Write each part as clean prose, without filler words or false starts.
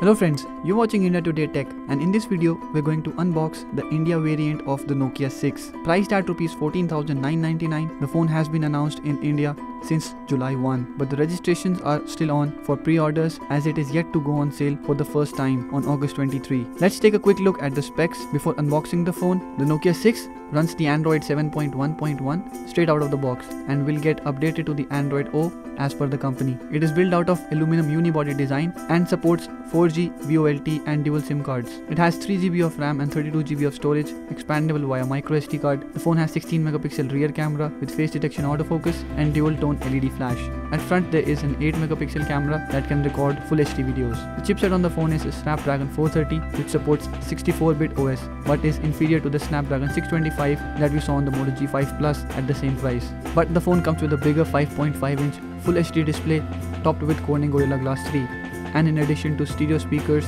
Hello friends, you're watching India Today Tech, and in this video we're going to unbox the India variant of the Nokia 6. Priced at Rs 14,999, the phone has been announced in India since July 1, but the registrations are still on for pre-orders as it is yet to go on sale for the first time on August 23. Let's take a quick look at the specs before unboxing the phone. The Nokia 6 runs the Android 7.1.1 straight out of the box and will get updated to the Android O as per the company. It is built out of aluminum unibody design and supports 4G, VoLTE and dual SIM cards. It has 3GB of RAM and 32GB of storage, expandable via microSD card. The phone has 16MP rear camera with face detection autofocus and dual tone LED flash. At front there is an 8MP camera that can record full HD videos. The chipset on the phone is a Snapdragon 430 which supports 64-bit OS but is inferior to the Snapdragon 625 that we saw on the Moto G5 Plus at the same price. But the phone comes with a bigger 5.5-inch Full HD display topped with Corning Gorilla Glass 3, and in addition to stereo speakers,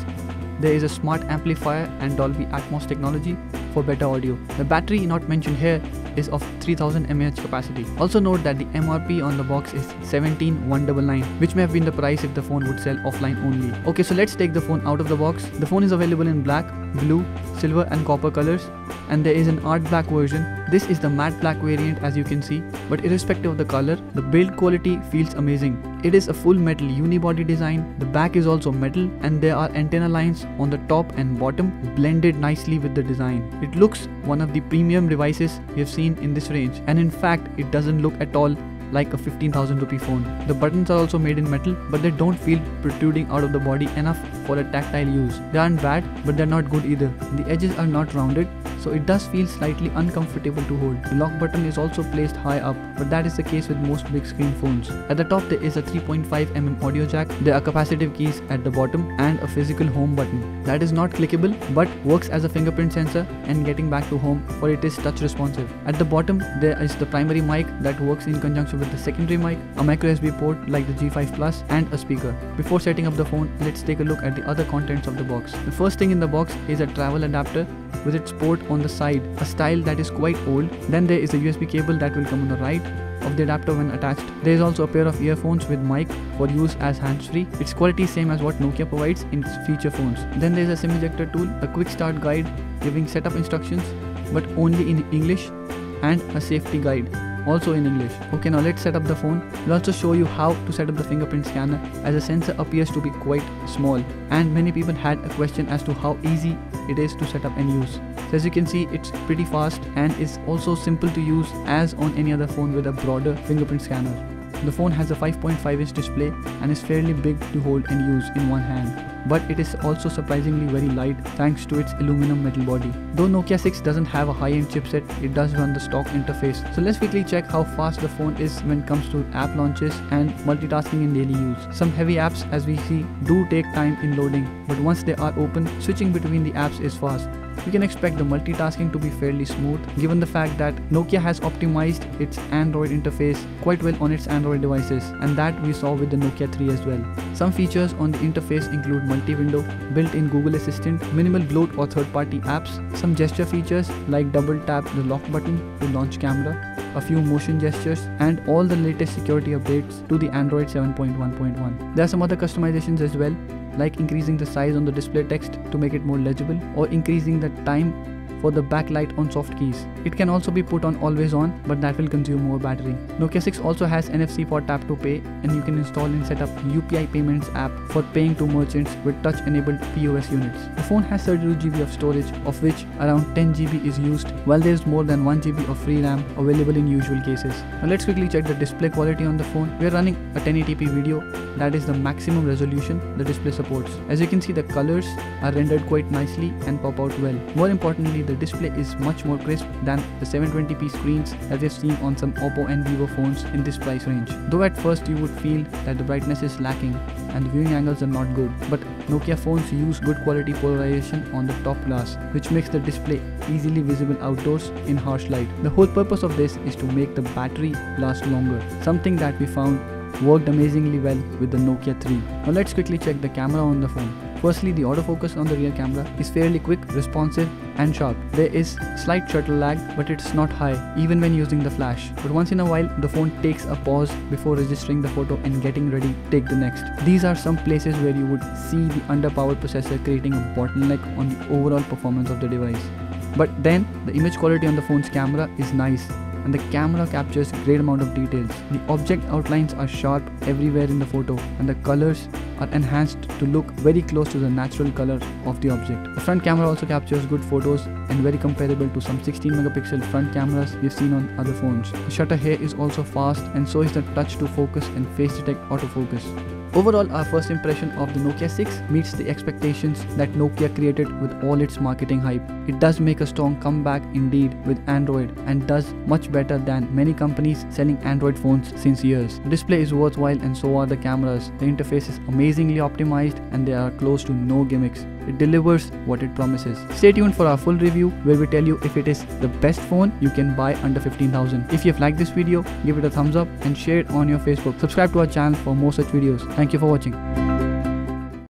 there is a smart amplifier and Dolby ATMOS technology for better audio. The battery not mentioned here is of 3000 mAh capacity. Also note that the MRP on the box is 17,199, which may have been the price if the phone would sell offline only. Okay, so let's take the phone out of the box. The phone is available in black, blue, silver and copper colors, and there is an art black version. This is the matte black variant as you can see, but irrespective of the color, the build quality feels amazing. It is a full metal unibody design, the back is also metal and there are antenna lines on the top and bottom blended nicely with the design. It looks one of the premium devices we have seen in this range, and in fact it doesn't look at all like a 15,000 rupee phone. The buttons are also made in metal, but they don't feel protruding out of the body enough for a tactile use. They aren't bad, but they're not good either. The edges are not rounded, so it does feel slightly uncomfortable to hold. The lock button is also placed high up, but that is the case with most big screen phones. At the top there is a 3.5mm audio jack, there are capacitive keys at the bottom and a physical home button. That is not clickable but works as a fingerprint sensor and getting back to home, for it is touch responsive. At the bottom there is the primary mic that works in conjunction with the secondary mic, a micro USB port like the G5 Plus and a speaker. Before setting up the phone, let's take a look at the other contents of the box. The first thing in the box is a travel adapter with its port on the side, a style that is quite old. Then there is a USB cable that will come on the right of the adapter when attached. There is also a pair of earphones with mic for use as hands-free. Its quality is same as what Nokia provides in its feature phones. Then there is a SIM ejector tool, a quick start guide giving setup instructions but only in English, and a safety guide also in English. Okay, now let's set up the phone. We'll also show you how to set up the fingerprint scanner as the sensor appears to be quite small, and many people had a question as to how easy it is to set up and use. So as you can see, it's pretty fast and is also simple to use as on any other phone with a broader fingerprint scanner. The phone has a 5.5-inch display and is fairly big to hold and use in one hand, but it is also surprisingly very light thanks to its aluminum metal body. Though Nokia 6 doesn't have a high-end chipset, it does run the stock interface. So let's quickly check how fast the phone is when it comes to app launches and multitasking in daily use. Some heavy apps, as we see, do take time in loading, but once they are open, switching between the apps is fast. You can expect the multitasking to be fairly smooth given the fact that Nokia has optimized its Android interface quite well on its Android devices, and that we saw with the Nokia 3 as well. Some features on the interface include multi-window, built-in Google Assistant, minimal bloat or third-party apps, some gesture features like double tap the lock button to launch camera, a few motion gestures, and all the latest security updates to the Android 7.1.1. There are some other customizations as well, like increasing the size on the display text to make it more legible, or increasing the time for the backlight on soft keys. It can also be put on always on, but that will consume more battery. Nokia 6 also has NFC for tap to pay, and you can install and set up UPI payments app for paying to merchants with touch enabled POS units. The phone has 32GB of storage, of which around 10GB is used, while there is more than 1GB of free RAM available in usual cases. Now let's quickly check the display quality on the phone. We are running a 1080p video, that is the maximum resolution the display supports. As you can see, the colors are rendered quite nicely and pop out well. More importantly, the display is much more crisp than the 720p screens that we've seen on some Oppo and Vivo phones in this price range. Though at first you would feel that the brightness is lacking and the viewing angles are not good, but Nokia phones use good quality polarization on the top glass, which makes the display easily visible outdoors in harsh light. The whole purpose of this is to make the battery last longer, something that we found worked amazingly well with the Nokia 3. Now let's quickly check the camera on the phone. Firstly, the autofocus on the rear camera is fairly quick, responsive and sharp. There is slight shutter lag, but it's not high even when using the flash. But once in a while, the phone takes a pause before registering the photo and getting ready to take the next. These are some places where you would see the underpowered processor creating a bottleneck on the overall performance of the device. But then, the image quality on the phone's camera is nice, and the camera captures great amount of details. The object outlines are sharp everywhere in the photo, and the colors are enhanced to look very close to the natural color of the object. The front camera also captures good photos and very comparable to some 16 megapixel front cameras we've seen on other phones. The shutter here is also fast, and so is the touch to focus and face detect autofocus. Overall, our first impression of the Nokia 6 meets the expectations that Nokia created with all its marketing hype. It does make a strong comeback indeed with Android, and does much better than many companies selling Android phones since years. The display is worthwhile, and so are the cameras. The interface is amazingly optimized, and there are close to no gimmicks. It delivers what it promises. Stay tuned for our full review where we tell you if it is the best phone you can buy under 15,000. If you have liked this video, give it a thumbs up and share it on your Facebook. Subscribe to our channel for more such videos. Thank you for watching.